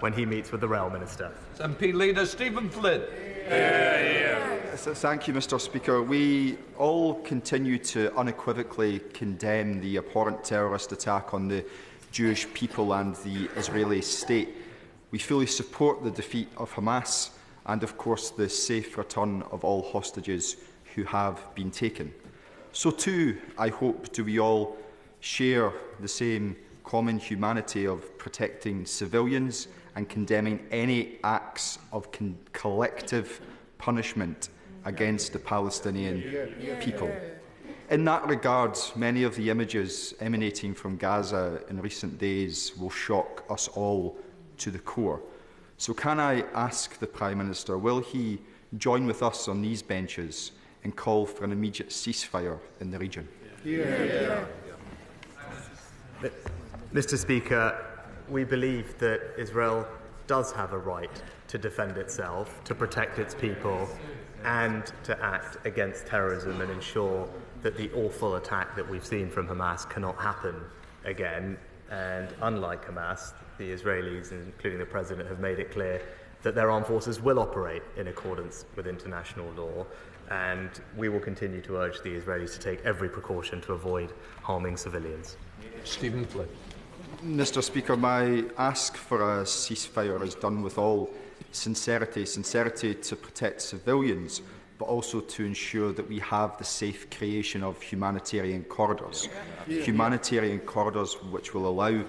when he meets with the Rail Minister. SNP Leader Stephen Flynn. Thank you, Mr. Speaker. We all continue to unequivocally condemn the abhorrent terrorist attack on the Jewish people and the Israeli state. We fully support the defeat of Hamas and, of course, the safe return of all hostages who have been taken. So too, I hope, do we all share the same common humanity of protecting civilians and condemning any acts of collective punishment against the Palestinian people. In that regard, many of the images emanating from Gaza in recent days will shock us all to the core. So can I ask the Prime Minister, will he join with us on these benches and call for an immediate ceasefire in the region? Mr. Speaker, we believe that Israel does have a right to defend itself, to protect its people, and to act against terrorism and ensure that the awful attack that we've seen from Hamas cannot happen again. And unlike Hamas, the Israelis, including the President, have made it clear that their armed forces will operate in accordance with international law, and we will continue to urge the Israelis to take every precaution to avoid harming civilians. Stephen Flynn. Mr. Speaker, my ask for a ceasefire is done with all sincerity to protect civilians, but also to ensure that we have the safe creation of humanitarian corridors. Humanitarian corridors which will allow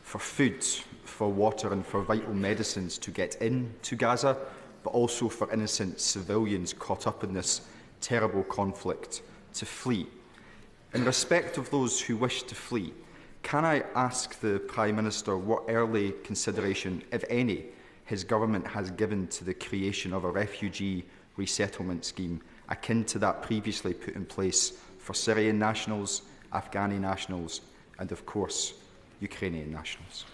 for food, for water and for vital medicines to get into Gaza, but also for innocent civilians caught up in this terrible conflict to flee. In respect of those who wish to flee, can I ask the Prime Minister what early consideration, if any, his government has given to the creation of a refugee resettlement scheme akin to that previously put in place for Syrian nationals, Afghani nationals and, of course, Ukrainian nationals?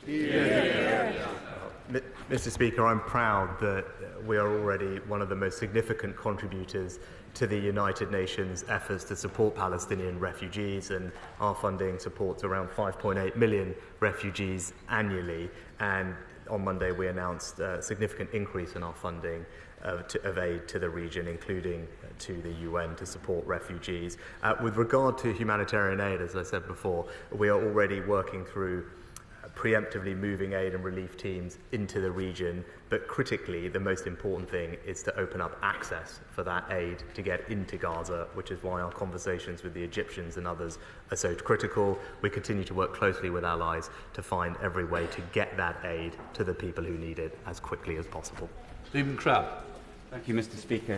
Mr. Speaker, I'm proud that we are already one of the most significant contributors to the United Nations efforts to support Palestinian refugees, and our funding supports around 5.8 million refugees annually. And on Monday we announced a significant increase in our funding of aid to the region, including to the UN, to support refugees. With regard to humanitarian aid, as I said before, we are already working through preemptively moving aid and relief teams into the region, but critically the most important thing is to open up access for that aid to get into Gaza, which is why our conversations with the Egyptians and others are so critical. We continue to work closely with allies to find every way to get that aid to the people who need it as quickly as possible. Stephen Crabb. Thank you, Mr. Speaker.